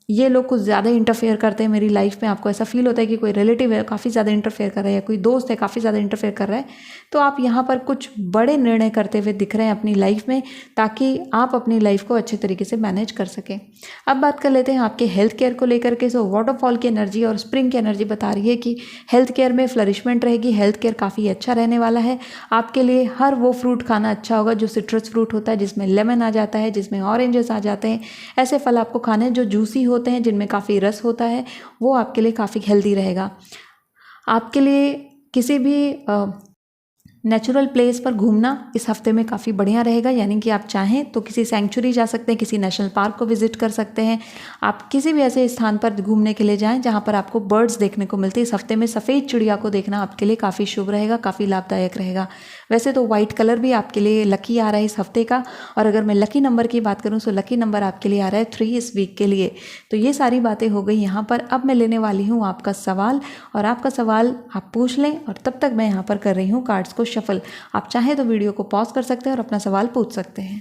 ये लोग कुछ ज़्यादा इंटरफेयर करते हैं मेरी लाइफ में। आपको ऐसा फील होता है कि कोई रिलेटिव है काफ़ी ज़्यादा इंटरफेयर कर रहा है, या कोई दोस्त है काफ़ी ज़्यादा इंटरफेयर कर रहा है, तो आप यहाँ पर कुछ बड़े निर्णय करते हुए दिख रहे हैं अपनी लाइफ में, ताकि आप अपनी लाइफ को अच्छे तरीके से मैनेज कर सकें। अब बात कर लेते हैं आपके हेल्थ केयर को लेकर के। सो वाटरफॉल की एनर्जी और स्प्रिंग की एनर्जी बता रही है कि हेल्थ केयर में फ्लरिशमेंट रहेगी। हेल्थ केयर काफ़ी अच्छा रहने वाला है आपके लिए। हर वो फ्रूट खाना अच्छा होगा जो सिट्रस फ्रूट होता है, जिसमें लेमन आ जाता है, जिसमें ऑरेंजेस आ जाते हैं। ऐसे फल आपको खाने जो जूसी होते हैं, जिनमें काफ़ी रस होता है, वो आपके लिए काफ़ी हेल्दी रहेगा। आपके लिए किसी भी नेचुरल प्लेस पर घूमना इस हफ्ते में काफ़ी बढ़िया रहेगा, यानी कि आप चाहें तो किसी सेंचुरी जा सकते हैं, किसी नेशनल पार्क को विजिट कर सकते हैं। आप किसी भी ऐसे स्थान पर घूमने के लिए जाएं जहां पर आपको बर्ड्स देखने को मिलते हैं। इस हफ्ते में सफ़ेद चिड़िया को देखना आपके लिए काफ़ी शुभ रहेगा, काफ़ी लाभदायक रहेगा। वैसे तो वाइट कलर भी आपके लिए लकी आ रहा है इस हफ्ते का, और अगर मैं लकी नंबर की बात करूँ तो लकी नंबर आपके लिए आ रहा है 3 इस वीक के लिए। तो ये सारी बातें हो गई यहाँ पर। अब मैं लेने वाली हूँ आपका सवाल, और आपका सवाल आप पूछ लें, और तब तक मैं यहाँ पर कर रही हूँ कार्ड्स को शफल। आप चाहें तो वीडियो को पॉज कर सकते हैं और अपना सवाल पूछ सकते हैं।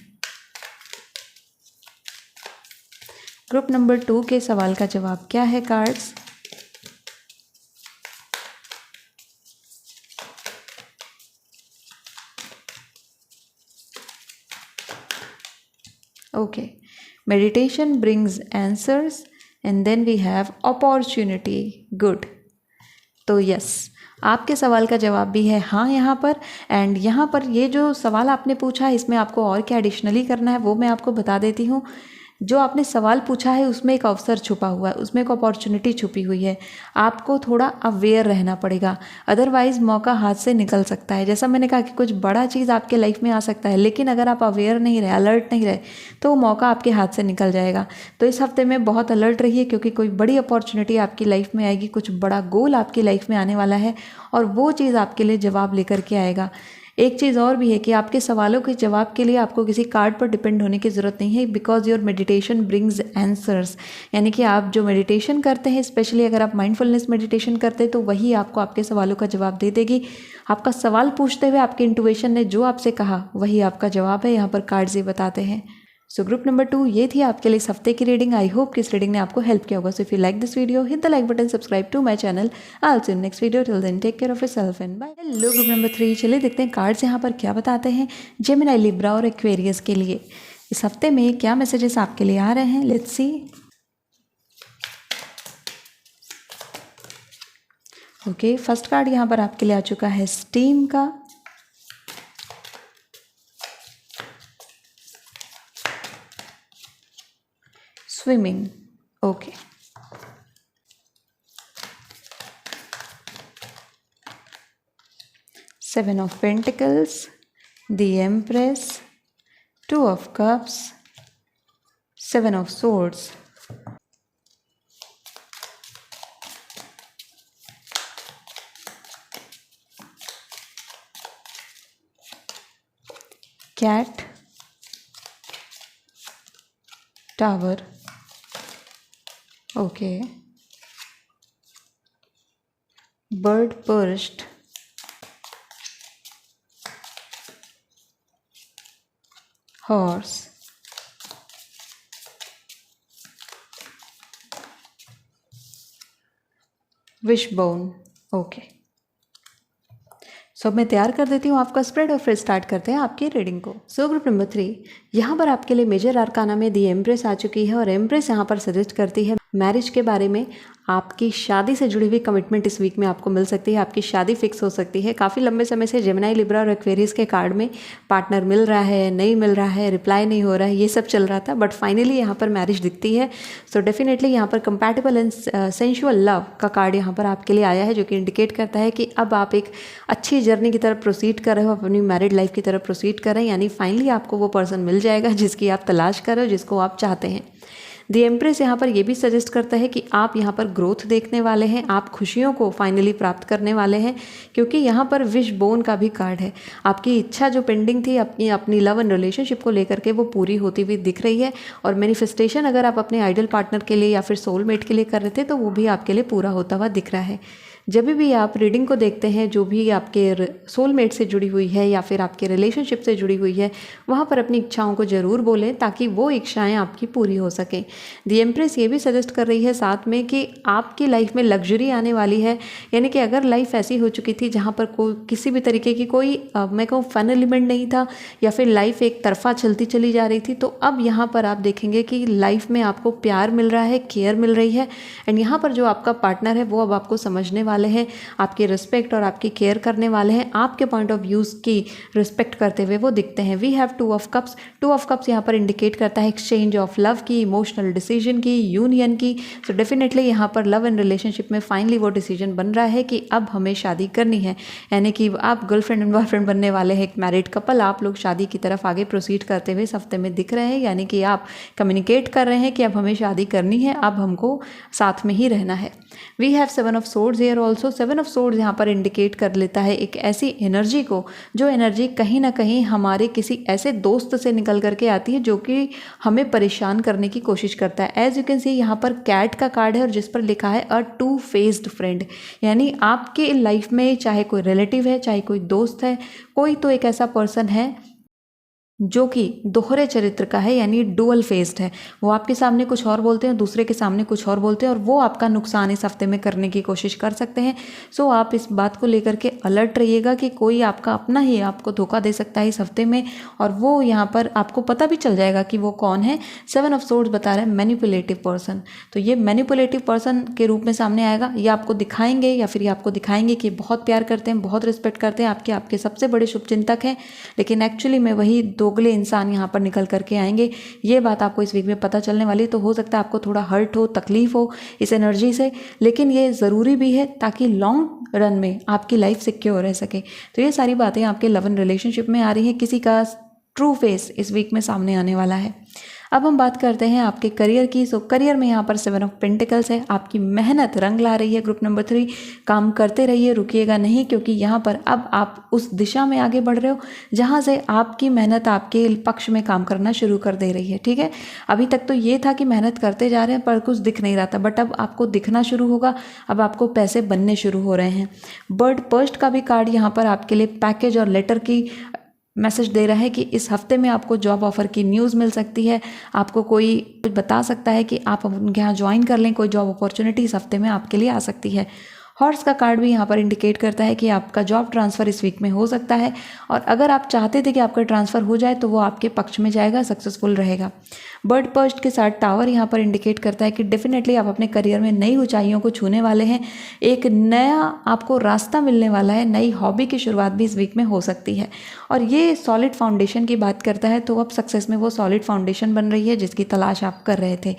ग्रुप नंबर 2 के सवाल का जवाब क्या है cards? Okay, meditation brings answers and then we have opportunity, good. तो यस, आपके सवाल का जवाब भी है हाँ यहाँ पर। एंड यहाँ पर ये जो सवाल आपने पूछा है इसमें आपको और क्या एडिशनली करना है वो मैं आपको बता देती हूँ। जो आपने सवाल पूछा है उसमें एक अवसर छुपा हुआ है, उसमें एक अपॉर्चुनिटी छुपी हुई है। आपको थोड़ा अवेयर रहना पड़ेगा, अदरवाइज़ मौका हाथ से निकल सकता है। जैसा मैंने कहा कि कुछ बड़ा चीज़ आपके लाइफ में आ सकता है, लेकिन अगर आप अवेयर नहीं रहे, अलर्ट नहीं रहे, तो वो मौका आपके हाथ से निकल जाएगा। तो इस हफ्ते में बहुत अलर्ट रहिए, क्योंकि कोई बड़ी अपॉर्चुनिटी आपकी लाइफ में आएगी, कुछ बड़ा गोल आपकी लाइफ में आने वाला है और वो चीज़ आपके लिए जवाब लेकर के आएगा। एक चीज़ और भी है कि आपके सवालों के जवाब के लिए आपको किसी कार्ड पर डिपेंड होने की ज़रूरत नहीं है, because your meditation brings answers. यानी कि आप जो मेडिटेशन करते हैं, स्पेशली अगर आप माइंडफुलनेस मेडिटेशन करते हैं, तो वही आपको आपके सवालों का जवाब दे देगी। आपका सवाल पूछते हुए आपके इंट्यूशन ने जो आपसे कहा वही आपका जवाब है, यहाँ पर कार्ड्स ये बताते हैं। सो ग्रुप नंबर 2 ये थी आपके लिए इस हफ्ते की रीडिंग। आई होप कि इस रीडिंग ने आपको हेल्प किया होगा। So if you like this video, hit the like button, subscribe to my channel. I will see you next video, till then take care of yourself and bye. Hello group number 3, चलिए देखते हैं cards यहाँ पर क्या बताते हैं Gemini, Libra और Aquarius के लिए इस हफ्ते में क्या मैसेजेस आपके लिए आ रहे हैं। Let's see. Okay, first card यहाँ पर आपके लिए आ चुका है स्टीम का। Swimming, okay. Seven of pentacles, the empress, two of cups, seven of swords, cat, tower, okay, bird burst, horse, wishbone, okay. So अब मैं तैयार कर देती हूँ आपका स्प्रेड और फिर स्टार्ट करते हैं आपकी रीडिंग को। सो ग्रुप नंबर 3 यहाँ पर आपके लिए मेजर आर्काना में दी एम्प्रेस आ चुकी है और एम्प्रेस यहाँ पर सजेस्ट करती है मैरिज के बारे में। आपकी शादी से जुड़ी हुई कमिटमेंट इस वीक में आपको मिल सकती है, आपकी शादी फिक्स हो सकती है। काफ़ी लंबे समय से जेमिनी, लिब्रा और एक्वेरियस के कार्ड में पार्टनर मिल रहा है, नहीं मिल रहा है, रिप्लाई नहीं हो रहा है, ये सब चल रहा था, बट फाइनली यहाँ पर मैरिज दिखती है। सो डेफिनेटली यहाँ पर कंपैटिबल एंड सेंशुअल लव का कार्ड यहाँ पर आपके लिए आया है, जो कि इंडिकेट करता है कि अब आप एक अच्छी जर्नी की तरफ प्रोसीड कर रहे हो, अपनी मैरिड लाइफ की तरफ प्रोसीड कर रहे हैं। यानी फाइनली आपको वो पर्सन मिल जाएगा जिसकी आप तलाश कर रहे हो, जिसको आप चाहते हैं। द एम्प्रेस यहाँ पर ये भी सजेस्ट करता है कि आप यहाँ पर ग्रोथ देखने वाले हैं, आप खुशियों को फाइनली प्राप्त करने वाले हैं, क्योंकि यहाँ पर विश बोन का भी कार्ड है। आपकी इच्छा जो पेंडिंग थी अपनी लव एंड रिलेशनशिप को लेकर के, वो पूरी होती हुई दिख रही है। और मैनिफेस्टेशन अगर आप अपने आइडल पार्टनर के लिए या फिर सोलमेट के लिए कर रहे थे, तो वो भी आपके लिए पूरा होता हुआ दिख रहा है। जब भी आप रीडिंग को देखते हैं, जो भी आपके सोलमेट से जुड़ी हुई है या फिर आपके रिलेशनशिप से जुड़ी हुई है, वहाँ पर अपनी इच्छाओं को ज़रूर बोलें ताकि वो इच्छाएं आपकी पूरी हो सकें। दी एम्प्रेस ये भी सजेस्ट कर रही है साथ में कि आपकी लाइफ में लग्जरी आने वाली है। यानी कि अगर लाइफ ऐसी हो चुकी थी जहाँ पर कोई किसी भी तरीके की कोई मैं कहूँ फन एलिमेंट नहीं था, या फिर लाइफ एक तरफा चलती चली जा रही थी, तो अब यहाँ पर आप देखेंगे कि लाइफ में आपको प्यार मिल रहा है, केयर मिल रही है। एंड यहाँ पर जो आपका पार्टनर है वो अब आपको समझने वाले हैं, आपकी रिस्पेक्ट और आपकी केयर करने वाले हैं, आपके पॉइंट ऑफ व्यूज़ की रिस्पेक्ट करते हुए वो दिखते हैं। We have two of cups. Two of cups यहाँ पर इंडिकेट करता है एक्सचेंज ऑफ लव की, इमोशनल डिसीजन की, यूनियन की। सो डेफिनेटली यहाँ पर लव एंड रिलेशनशिप में फाइनली वो डिसीजन बन रहा है कि अब हमें शादी करनी है। यानी कि आप गर्लफ्रेंड एंड बॉयफ्रेंड बनने वाले हैं, एक मैरिड कपल। आप लोग शादी की तरफ आगे प्रोसीड करते हुए इस हफ्ते में दिख रहे हैं। यानी कि आप कम्युनिकेट कर रहे हैं कि अब हमें शादी करनी है, अब हमको साथ में ही रहना है। We have seven of swords here also. Seven of swords यहाँ पर इंडिकेट कर लेता है एक ऐसी एनर्जी को, जो एनर्जी कहीं ना कहीं हमारे किसी ऐसे दोस्त से निकल करके आती है जो कि हमें परेशान करने की कोशिश करता है। एज यू कैन सी यहाँ पर कैट का कार्ड है और जिस पर लिखा है अ टू फेस्ड फ्रेंड। यानी आपके लाइफ में चाहे कोई रिलेटिव है, चाहे कोई दोस्त है, कोई तो एक ऐसा पर्सन है जो कि दोहरे चरित्र का है, यानी डुअल फेस्ड है। वो आपके सामने कुछ और बोलते हैं, दूसरे के सामने कुछ और बोलते हैं, और वो आपका नुकसान इस हफ्ते में करने की कोशिश कर सकते हैं। सो आप इस बात को लेकर के अलर्ट रहिएगा कि कोई आपका अपना ही आपको धोखा दे सकता है इस हफ्ते में, और वो यहाँ पर आपको पता भी चल जाएगा कि वो कौन है। 7 ऑफ सोर्ड्स बता रहा है मैनिपुलेटिव पर्सन। तो ये मैनिपुलेटिव पर्सन के रूप में सामने आएगा। ये आपको दिखाएंगे या फिर ये आपको दिखाएंगे कि बहुत प्यार करते हैं, बहुत रिस्पेक्ट करते हैं, आपके सबसे बड़े शुभचिंतक हैं, लेकिन एक्चुअली में वही दोगले इंसान यहाँ पर निकल करके आएंगे। ये बात आपको इस वीक में पता चलने वाली। तो हो सकता है आपको थोड़ा हर्ट हो, तकलीफ हो इस एनर्जी से, लेकिन ये ज़रूरी भी है ताकि लॉन्ग रन में आपकी लाइफ सिक्योर रह सके। तो ये सारी बातें आपके लव एंड रिलेशनशिप में आ रही हैं। किसी का ट्रू फेस इस वीक में सामने आने वाला है। अब हम बात करते हैं आपके करियर की। सो करियर में यहाँ पर 7 ऑफ पेंटिकल्स है। आपकी मेहनत रंग ला रही है। ग्रुप नंबर 3, काम करते रहिए, रुकिएगा नहीं, क्योंकि यहाँ पर अब आप उस दिशा में आगे बढ़ रहे हो जहाँ से आपकी मेहनत आपके पक्ष में काम करना शुरू कर दे रही है। ठीक है, अभी तक तो ये था कि मेहनत करते जा रहे हैं पर कुछ दिख नहीं रहा था, बट अब आपको दिखना शुरू होगा। अब आपको पैसे बनने शुरू हो रहे हैं। बर्ड पर्स्ट का भी कार्ड यहाँ पर आपके लिए पैकेज और लेटर की मैसेज दे रहा है कि इस हफ्ते में आपको जॉब ऑफर की न्यूज़ मिल सकती है। आपको कोई बता सकता है कि आप उनके यहाँ ज्वाइन कर लें, कोई जॉब अपॉर्चुनिटी इस हफ्ते में आपके लिए आ सकती है। हॉर्स का कार्ड भी यहाँ पर इंडिकेट करता है कि आपका जॉब ट्रांसफ़र इस वीक में हो सकता है, और अगर आप चाहते थे कि आपका ट्रांसफ़र हो जाए तो वो आपके पक्ष में जाएगा, सक्सेसफुल रहेगा। बर्ड पर्स्ट के साथ टावर यहाँ पर इंडिकेट करता है कि डेफिनेटली आप अपने करियर में नई ऊंचाइयों को छूने वाले हैं। एक नया आपको रास्ता मिलने वाला है, नई हॉबी की शुरुआत भी इस वीक में हो सकती है। और ये सॉलिड फाउंडेशन की बात करता है, तो अब सक्सेस में वो सॉलिड फाउंडेशन बन रही है जिसकी तलाश आप कर रहे थे।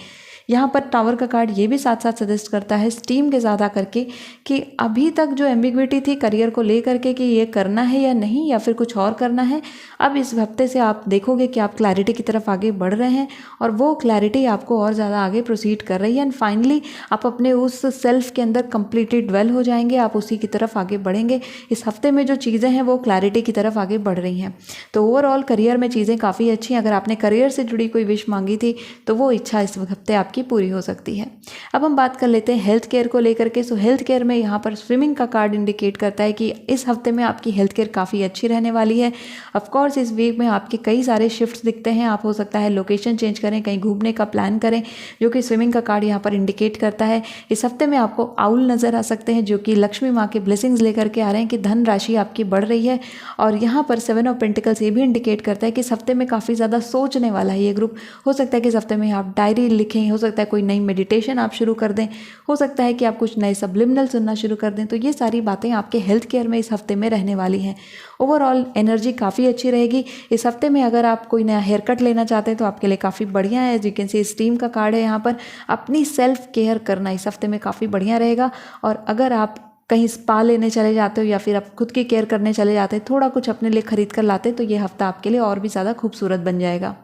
यहाँ पर टावर का कार्ड ये भी साथ साथ सजेस्ट करता है स्टीम के साथ आकर के कि अभी तक जो एम्बिग्विटी थी करियर को लेकर के कि ये करना है या नहीं, या फिर कुछ और करना है, अब इस हफ्ते से आप देखोगे कि आप क्लैरिटी की तरफ आगे बढ़ रहे हैं, और वो क्लैरिटी आपको और ज़्यादा आगे प्रोसीड कर रही है। एंड फाइनली आप अपने उस सेल्फ के अंदर कम्प्लीटली ड्वेल हो जाएंगे, आप उसी की तरफ आगे बढ़ेंगे। इस हफ्ते में जो चीज़ें हैं वो क्लैरिटी की तरफ आगे बढ़ रही हैं। तो ओवरऑल करियर में चीज़ें काफ़ी अच्छी हैं। अगर आपने करियर से जुड़ी कोई विश मांगी थी तो वो इच्छा इस हफ्ते आपकी पूरी हो सकती है। अब हम बात कर लेते हैं हेल्थ केयर को लेकर के। सो हेल्थ केयर में यहाँ पर स्विमिंग का कार्ड इंडिकेट करता है कि इस हफ्ते में आपकी हेल्थ केयर काफ़ी अच्छी रहने वाली है। ऑफ कोर्स इस वीक में आपके कई सारे शिफ्ट्स दिखते हैं। आप हो सकता है लोकेशन चेंज करें, कहीं घूमने का प्लान करें, जो कि स्विमिंग का कार्ड यहाँ पर इंडिकेट करता है। इस हफ्ते में आपको आउल नज़र आ सकते हैं जो कि लक्ष्मी माँ के ब्लेसिंग्स लेकर के आ रहे हैं कि धन राशि आपकी बढ़ रही है। और यहाँ पर 7 ऑफ पेंटिकल्स ये भी इंडिकेट करता है कि इस हफ्ते में काफ़ी ज़्यादा सोचने वाला है ये ग्रुप। हो सकता है कि इस हफ्ते में आप डायरी लिखें, हो सकता है कोई नई मेडिटेशन आप शुरू कर दें, हो सकता है कि आप कुछ नए सब्लिमिनल सुनना शुरू कर दें। तो ये सारी बातें आपके हेल्थ केयर में इस हफ्ते में रहने वाली हैं। ओवरऑल एनर्जी काफ़ी अच्छी रहेगी इस हफ्ते में। अगर आप कोई नया हेयर कट लेना चाहते हैं तो आपके लिए काफ़ी बढ़िया है। As you can see steam का कार्ड है यहाँ पर। अपनी सेल्फ केयर करना इस हफ्ते में काफ़ी बढ़िया रहेगा। और अगर आप कहीं स्पा लेने चले जाते हो या फिर आप खुद की केयर करने चले जाते हैं, थोड़ा कुछ अपने लिए खरीद कर लाते हैं, तो ये हफ्ता आपके लिए और भी ज़्यादा खूबसूरत बन जाएगा।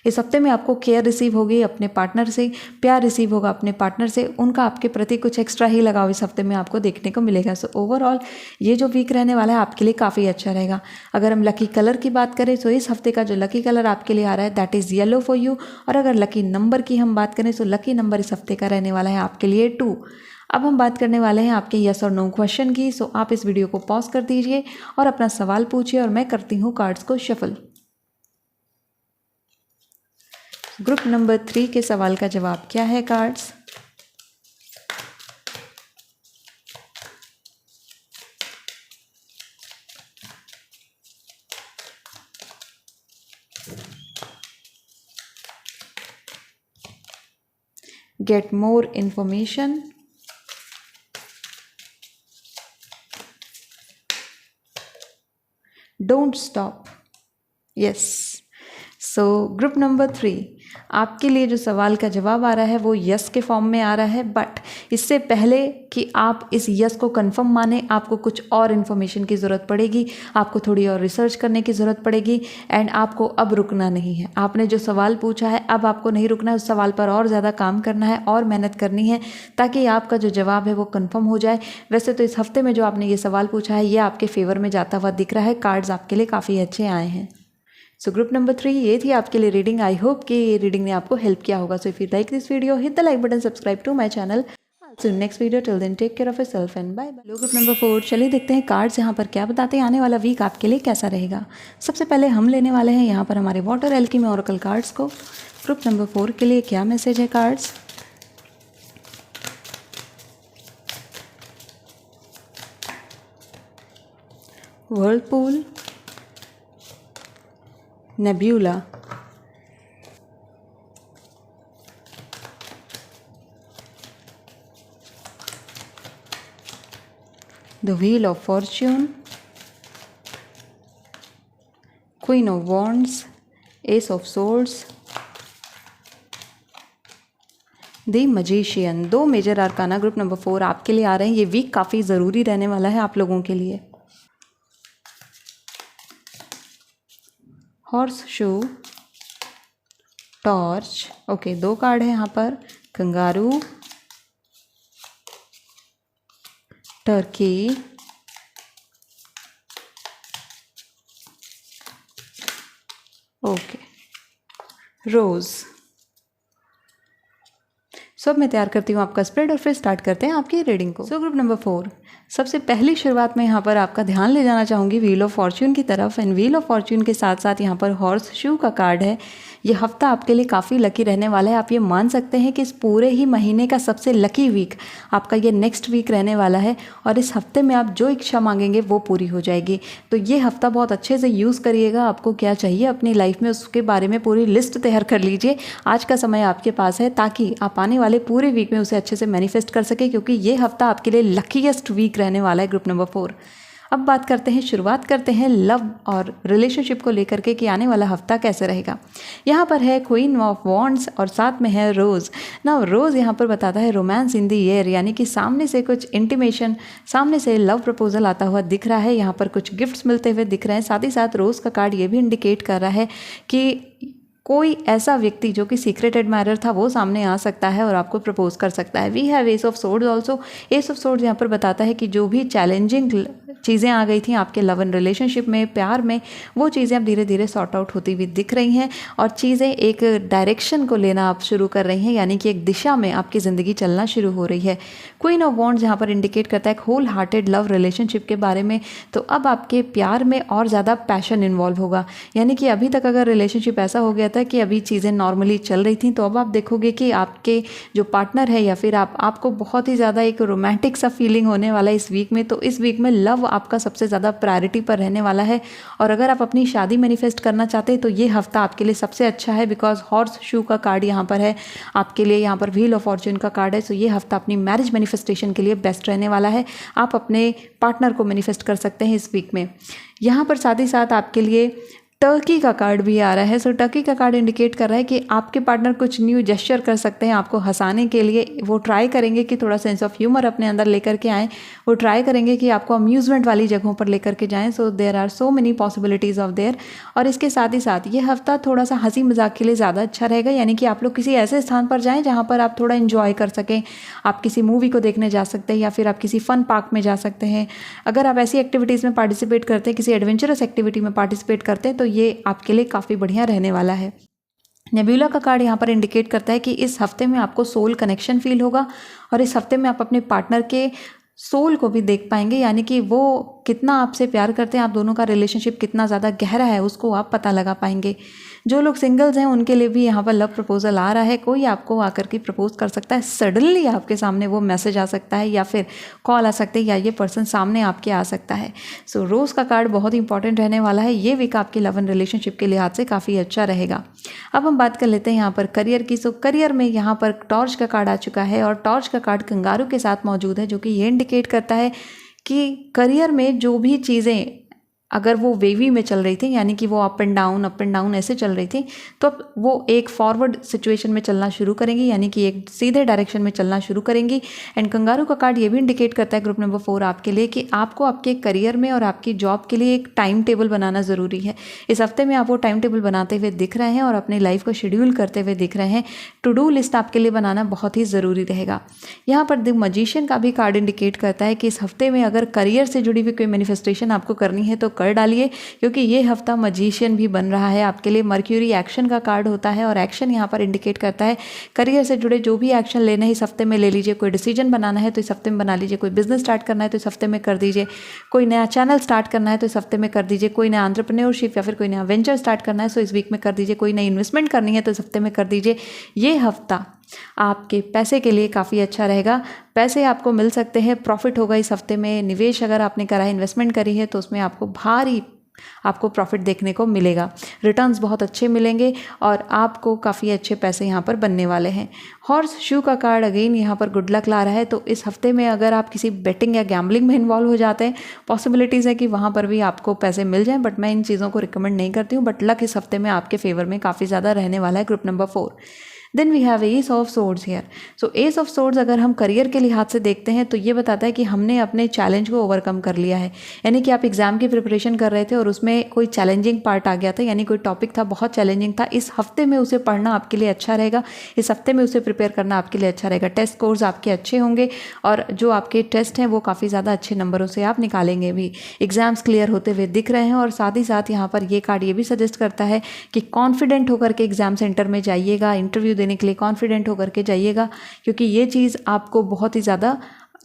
इस हफ्ते में आपको केयर रिसीव होगी अपने पार्टनर से, प्यार रिसीव होगा अपने पार्टनर से, उनका आपके प्रति कुछ एक्स्ट्रा ही लगाव इस हफ्ते में आपको देखने को मिलेगा। सो ओवरऑल ये जो वीक रहने वाला है आपके लिए काफ़ी अच्छा रहेगा। अगर हम लकी कलर की बात करें तो इस हफ्ते का जो लकी कलर आपके लिए आ रहा है that is yellow for you. और अगर लकी नंबर की हम बात करें तो लकी नंबर इस हफ्ते का रहने वाला है आपके लिए 2। अब हम बात करने वाले हैं आपके यस और नो क्वेश्चन की। सो आप इस वीडियो को पॉज कर दीजिए और अपना सवाल पूछिए और मैं करती हूँ कार्ड्स को शफल। ग्रुप नंबर 3 के सवाल का जवाब क्या है cards? Get more information, don't stop, yes. So group number 3 आपके लिए जो सवाल का जवाब आ रहा है वो यस के फॉर्म में आ रहा है। बट इससे पहले कि आप इस यस को कंफर्म माने, आपको कुछ और इन्फॉर्मेशन की ज़रूरत पड़ेगी, आपको थोड़ी और रिसर्च करने की ज़रूरत पड़ेगी। एंड आपको अब रुकना नहीं है। आपने जो सवाल पूछा है अब आपको नहीं रुकना है, उस सवाल पर और ज़्यादा काम करना है और मेहनत करनी है ताकि आपका जो जवाब है वो कंफर्म हो जाए। वैसे तो इस हफ्ते में जो आपने ये सवाल पूछा है ये आपके फेवर में जाता हुआ दिख रहा है। कार्ड्स आपके लिए काफ़ी अच्छे आए हैं। सो ग्रुप नंबर 3 ये थी आपके लिए रीडिंग। आई होप कि ये रीडिंग ने आपको हेल्प किया होगा। So if you like this video hit the like button, subscribe to my channel. So next video, till then take care of yourself and bye bye. Group number 4, चलिए देखते हैं cards यहाँ पर क्या बताते हैं आने वाला वीक आपके लिए कैसा रहेगा। सबसे पहले हम लेने वाले हैं यहाँ पर हमारे वाटर एल्केमी ओरेकल कार्ड्स को। ग्रुप नंबर 4 के लिए क्या मैसेज है cards. Whirlpool, nebula, the Wheel of Fortune, Queen of Wands, Ace of Swords, The Magician। 2 major arcana group number 4 आपके लिए आ रहे हैं। ये वीक काफ़ी ज़रूरी रहने वाला है आप लोगों के लिए। Horse shoe, torch, okay 2 card है यहाँ पर। कंगारू, टर्की, ओके रोज़। अब मैं तैयार करती हूँ आपका स्प्रेड और फिर स्टार्ट करते हैं आपकी रीडिंग को। ग्रुप नंबर 4, सबसे पहली शुरुआत में यहाँ पर आपका ध्यान ले जाना चाहूँगी व्हील ऑफ फॉर्च्यून की तरफ। एंड व्हील ऑफ फॉर्च्यून के साथ साथ यहाँ पर हॉर्स शू का कार्ड है। ये हफ्ता आपके लिए काफ़ी लकी रहने वाला है। आप ये मान सकते हैं कि इस पूरे ही महीने का सबसे लकी वीक आपका ये नेक्स्ट वीक रहने वाला है। और इस हफ्ते में आप जो इच्छा मांगेंगे वो पूरी हो जाएगी। तो ये हफ्ता बहुत अच्छे से यूज़ करिएगा। आपको क्या चाहिए अपनी लाइफ में उसके बारे में पूरी लिस्ट तैयार कर लीजिए। आज का समय आपके पास है ताकि आप आने वाले पूरे वीक में उसे अच्छे से मैनिफेस्ट कर सके, क्योंकि ये हफ्ता आपके लिए लकीएस्ट वीक रहने वाला है ग्रुप नंबर 4। अब बात करते हैं, शुरुआत करते हैं लव और रिलेशनशिप को लेकर के कि आने वाला हफ्ता कैसे रहेगा। यहाँ पर है क्वीन ऑफ वॉन्ड्स और साथ में है रोज़। ना रोज़ यहाँ पर बताता है रोमांस इन द एयर, यानी कि सामने से कुछ इंटीमेशन, सामने से लव प्रपोजल आता हुआ दिख रहा है। यहाँ पर कुछ गिफ्ट्स मिलते हुए दिख रहे हैं। साथ ही साथ रोज़ का कार्ड ये भी इंडिकेट कर रहा है कि कोई ऐसा व्यक्ति जो कि सीक्रेट एडमायरर था वो सामने आ सकता है और आपको प्रपोज कर सकता है। We have ace of swords also. Ace of swords यहाँ पर बताता है कि जो भी चैलेंजिंग चीज़ें आ गई थी आपके लव एंड रिलेशनशिप में, प्यार में, वो चीज़ें अब धीरे धीरे सॉर्ट आउट होती हुई दिख रही हैं और चीज़ें एक डायरेक्शन को लेना आप शुरू कर रही हैं, यानी कि एक दिशा में आपकी ज़िंदगी चलना शुरू हो रही है। क्वीन ऑफ वॉन्ड्स यहाँ पर इंडिकेट करता है होल हार्टेड लव रिलेशनशिप के बारे में। तो अब आपके प्यार में और ज़्यादा पैशन इन्वॉल्व होगा, यानी कि अभी तक अगर रिलेशनशिप ऐसा हो गया था कि अभी चीज़ें नॉर्मली चल रही थी, तो अब आप देखोगे कि आपके जो पार्टनर है या फिर आपको बहुत ही ज़्यादा एक रोमांटिक सा फीलिंग होने वाला है इस वीक में। तो इस वीक में लव आपका सबसे ज़्यादा प्रायोरिटी पर रहने वाला है। और अगर आप अपनी शादी मैनिफेस्ट करना चाहते हैं तो ये हफ्ता आपके लिए सबसे अच्छा है, बिकॉज हॉर्स शू का कार्ड यहाँ पर है आपके लिए, यहाँ पर व्हील ऑफ फॉर्च्यून का कार्ड है। सो ये हफ्ता अपनी मैरिज मैनिफेस्टेशन के लिए बेस्ट रहने वाला है। आप अपने पार्टनर को मैनिफेस्ट कर सकते हैं इस वीक में। यहाँ पर साथ ही साथ आपके लिए टर्की का कार्ड भी आ रहा है। सो टर्की का कार्ड इंडिकेट कर रहा है कि आपके पार्टनर कुछ न्यू जेस्चर कर सकते हैं आपको हंसाने के लिए। वो ट्राई करेंगे कि थोड़ा सेंस ऑफ ह्यूमर अपने अंदर लेकर के आएँ। वो ट्राई करेंगे कि आपको अम्यूज़मेंट वाली जगहों पर लेकर के जाएँ। So there are so many possibilities of there. और इसके साथ ही साथ ये हफ्ता थोड़ा सा हंसी मजाक के लिए ज़्यादा अच्छा रहेगा, यानी कि आप लोग किसी ऐसे स्थान पर जाएँ जहाँ पर आप थोड़ा इन्जॉय कर सकें। आप किसी मूवी को देखने जा सकते हैं या फिर आप किसी फ़न पार्क में जा सकते हैं। अगर आप ऐसी एक्टिविटीज़ में पार्टिसिपेट करते हैं, किसी एडवेंचरस एक्टिविटी में पार्टिसिपेट करते हैं, तो ये आपके लिए काफ़ी बढ़िया रहने वाला है। नेब्यूला का कार्ड यहाँ पर इंडिकेट करता है कि इस हफ्ते में आपको सोल कनेक्शन फील होगा और इस हफ्ते में आप अपने पार्टनर के सोल को भी देख पाएंगे, यानी कि वो कितना आपसे प्यार करते हैं, आप दोनों का रिलेशनशिप कितना ज़्यादा गहरा है उसको आप पता लगा पाएंगे। जो लोग सिंगल्स हैं उनके लिए भी यहाँ पर लव प्रपोजल आ रहा है। कोई आपको आकर के प्रपोज कर सकता है, सडनली आपके सामने वो मैसेज आ सकता है या फिर कॉल आ सकते हैं या ये पर्सन सामने आपके आ सकता है। सो रोज़ का कार्ड बहुत इंपॉर्टेंट रहने वाला है। ये वीक आपके लव एंड रिलेशनशिप के लिहाज से काफ़ी अच्छा रहेगा। अब हम बात कर लेते हैं यहाँ पर करियर की। सो करियर में यहाँ पर टॉर्च का कार्ड आ चुका है और टॉर्च का कार्ड कंगारू के साथ मौजूद है, जो कि ये इंडिकेट करता है कि करियर में जो भी चीज़ें अगर वो वेवी में चल रही थी, यानी कि वो अप एंड डाउन ऐसे चल रही थी, तो अब वो एक फॉरवर्ड सिचुएशन में चलना शुरू करेंगी, यानी कि एक सीधे डायरेक्शन में चलना शुरू करेंगी। एंड कंगारू का कार्ड ये भी इंडिकेट करता है ग्रुप नंबर 4 आपके लिए कि आपको आपके करियर में और आपकी जॉब के लिए एक टाइम टेबल बनाना ज़रूरी है। इस हफ्ते में आप वो टाइम टेबल बनाते हुए दिख रहे हैं और अपनी लाइफ को शेड्यूल करते हुए दिख रहे हैं। टू डू लिस्ट आपके लिए बनाना बहुत ही ज़रूरी रहेगा। यहाँ पर द मैजिशियन का भी कार्ड इंडिकेट करता है कि इस हफ्ते में अगर करियर से जुड़ी हुई कोई मैनिफेस्टेशन आपको करनी है तो कर डालिए, क्योंकि ये हफ्ता मजीशियन भी बन रहा है आपके लिए। मर्क्यूरी एक्शन का कार्ड होता है और एक्शन यहाँ पर इंडिकेट करता है करियर से जुड़े जो भी एक्शन लेना है इस हफ्ते में ले लीजिए। कोई डिसीजन बनाना है तो इस हफ्ते में बना लीजिए, कोई बिजनेस स्टार्ट करना है तो इस हफ्ते में कर दीजिए, कोई नया चैनल स्टार्ट करना है तो इस हफ्ते में कर दीजिए, कोई नया एंटरप्रेन्योरशिप या फिर कोई नया वेंचर स्टार्ट करना है तो इस वीक में कर दीजिए, कोई नई इन्वेस्टमेंट करनी है तो इस हफ्ते में कर दीजिए। ये हफ्ता आपके पैसे के लिए काफ़ी अच्छा रहेगा, पैसे आपको मिल सकते हैं, प्रॉफिट होगा इस हफ्ते में। निवेश अगर आपने करा है, इन्वेस्टमेंट करी है तो उसमें आपको प्रॉफिट देखने को मिलेगा, रिटर्न्स बहुत अच्छे मिलेंगे और आपको काफ़ी अच्छे पैसे यहाँ पर बनने वाले हैं। हॉर्स शू का कार्ड अगेन यहाँ पर गुड लक ला रहा है, तो इस हफ्ते में अगर आप किसी बेटिंग या गैम्बलिंग में इन्वॉल्व हो जाते हैं, पॉसिबिलिटीज़ है कि वहाँ पर भी आपको पैसे मिल जाएं, बट मैं इन चीज़ों को रिकमेंड नहीं करती हूँ। बट लक इस हफ्ते में आपके फेवर में काफ़ी ज़्यादा रहने वाला है। Group number 4, then we have ace of swords here. So ace of swords अगर हम करियर के लिहाज से देखते हैं तो ये बताता है कि हमने अपने चैलेंज को ओवरकम कर लिया है। यानी कि आप एग्जाम की प्रिपरेशन कर रहे थे और उसमें कोई चैलेंजिंग पार्ट आ गया था, यानी कोई टॉपिक था बहुत चैलेंजिंग था, इस हफ्ते में उसे पढ़ना आपके लिए अच्छा रहेगा, इस हफ्ते में उसे प्रिपेयर करना आपके लिए अच्छा रहेगा। टेस्ट स्कोर्स आपके अच्छे होंगे और जो आपके टेस्ट हैं वो काफ़ी ज़्यादा अच्छे नंबरों से आप निकालेंगे भी। एग्जाम्स क्लियर होते हुए दिख रहे हैं और साथ ही साथ यहाँ पर ये कार्ड ये भी सजेस्ट करता है कि कॉन्फिडेंट होकर के एग्जाम सेंटर में जाइएगा, इंटरव्यू देने के लिए कॉन्फिडेंट होकर के जाइएगा, क्योंकि ये चीज़ आपको बहुत ही ज़्यादा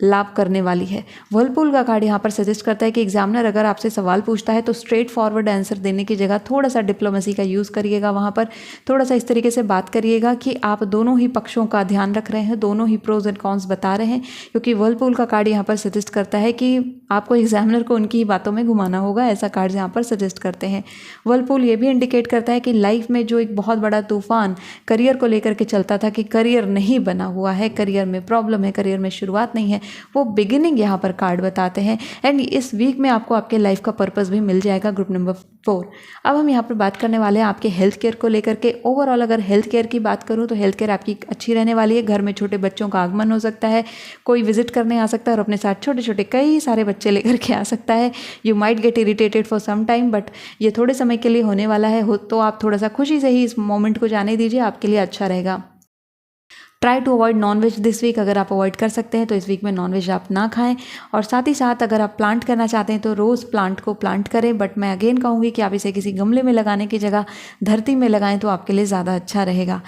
लाभ करने वाली है। वर्लपूल का कार्ड यहाँ पर सजेस्ट करता है कि एग्जामिनर अगर आपसे सवाल पूछता है तो स्ट्रेट फॉरवर्ड आंसर देने की जगह थोड़ा सा डिप्लोमेसी का यूज़ करिएगा, वहाँ पर थोड़ा सा इस तरीके से बात करिएगा कि आप दोनों ही पक्षों का ध्यान रख रहे हैं, दोनों ही प्रोज एंड कॉन्स बता रहे हैं, क्योंकि वर्लपूल का कार्ड यहाँ पर सजेस्ट करता है कि आपको एग्जामिनर को उनकी ही बातों में घुमाना होगा, ऐसा कार्ड यहाँ पर सजेस्ट करते हैं। वर्लपूल ये भी इंडिकेट करता है कि लाइफ में जो एक बहुत बड़ा तूफान करियर को लेकर के चलता था कि करियर नहीं बना हुआ है, करियर में प्रॉब्लम है, करियर में शुरुआत नहीं है, वो बिगिनिंग यहाँ पर कार्ड बताते हैं। एंड इस वीक में आपको आपके लाइफ का पर्पस भी मिल जाएगा। ग्रुप नंबर 4, अब हम यहाँ पर बात करने वाले हैं आपके हेल्थ केयर को लेकर के। ओवरऑल अगर हेल्थ केयर की बात करूँ तो हेल्थ केयर आपकी अच्छी रहने वाली है। घर में छोटे बच्चों का आगमन हो सकता है, कोई विजिट करने आ सकता है और अपने साथ छोटे छोटे कई सारे बच्चे लेकर के आ सकता है। You might get irritated for some time, but ये थोड़े समय के लिए होने वाला है, तो आप थोड़ा सा खुशी से ही इस मोमेंट को जाने दीजिए, आपके लिए अच्छा रहेगा। Try to avoid non veg this week, अगर आप अवॉइड कर सकते हैं तो इस वीक में नॉनवेज आप ना खाएं। और साथ ही साथ अगर आप प्लांट करना चाहते हैं तो रोज़ प्लांट को प्लांट करें, बट मैं अगेन कहूँगी कि आप इसे किसी गमले में लगाने की जगह धरती में लगाएं तो आपके लिए ज़्यादा अच्छा रहेगा।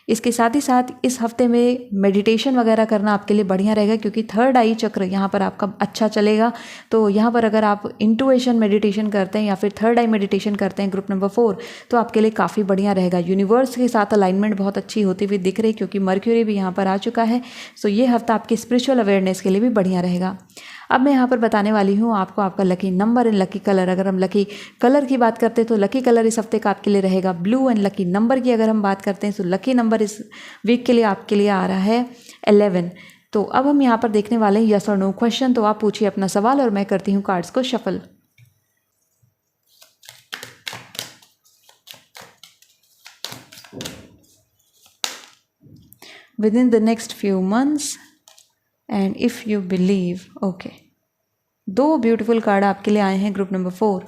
इसके साथ ही साथ इस हफ्ते में मेडिटेशन वगैरह करना आपके लिए बढ़िया रहेगा, क्योंकि थर्ड आई चक्र यहाँ पर आपका अच्छा चलेगा। तो यहाँ पर अगर आप इंटुएशन मेडिटेशन करते हैं या फिर थर्ड आई मेडिटेशन करते हैं ग्रुप नंबर 4, तो आपके लिए काफ़ी बढ़िया रहेगा। यूनिवर्स के साथ अलाइनमेंट बहुत अच्छी होती हुई दिख रही, क्योंकि मर्क्यूरी भी यहाँ पर आ चुका है। सो ये हफ्ता आपकी स्पिरिचुअल अवेयरनेस के लिए भी बढ़िया रहेगा। अब मैं यहाँ पर बताने वाली हूँ आपको आपका lucky number and lucky colour. अगर हम लकी कलर की बात करते हैं तो लकी कलर इस हफ्ते का आपके लिए रहेगा ब्लू। एंड लकी नंबर की अगर हम बात करते हैं तो लकी नंबर इस वीक के लिए आपके लिए आ रहा है 11। तो अब हम यहाँ पर देखने वाले हैं यस और नो क्वेश्चन। तो आप पूछिए अपना सवाल और मैं करती हूँ कार्ड्स को shuffle. Within the next few months and if you believe, okay, 2 beautiful card आपके लिए आए हैं ग्रुप नंबर 4।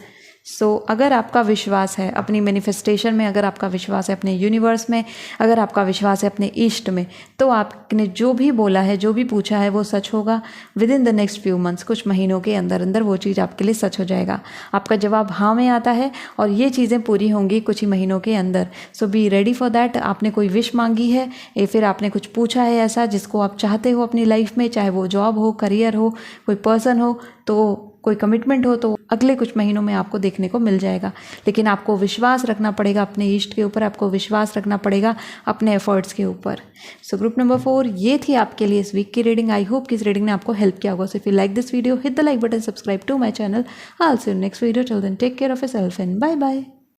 सो अगर आपका विश्वास है अपनी मैनिफेस्टेशन में, अगर आपका विश्वास है अपने यूनिवर्स में, अगर आपका विश्वास है अपने ईस्ट में, तो आपने जो भी बोला है, जो भी पूछा है वो सच होगा। With in the next few months, कुछ महीनों के अंदर अंदर वो चीज़ आपके लिए सच हो जाएगा। आपका जवाब हाँ में आता है और ये चीज़ें पूरी होंगी कुछ ही महीनों के अंदर। सो बी रेडी फॉर दैट। आपने कोई विश मांगी है या फिर आपने कुछ पूछा है ऐसा जिसको आप चाहते हो अपनी लाइफ में, चाहे वो जॉब हो, करियर हो, कोई पर्सन हो, तो कोई कमिटमेंट हो, तो अगले कुछ महीनों में आपको देखने को मिल जाएगा। लेकिन आपको विश्वास रखना पड़ेगा अपने ईस्ट के ऊपर, आपको विश्वास रखना पड़ेगा अपने एफर्ट्स के ऊपर। सो ग्रुप नंबर 4 ये थी आपके लिए इस वीक की रीडिंग। आई होप कि इस रीडिंग ने आपको हेल्प किया होगा। So if you like this video, hit the like button, subscribe to my channel. I will see you next video. Till then take care of yourself and bye bye.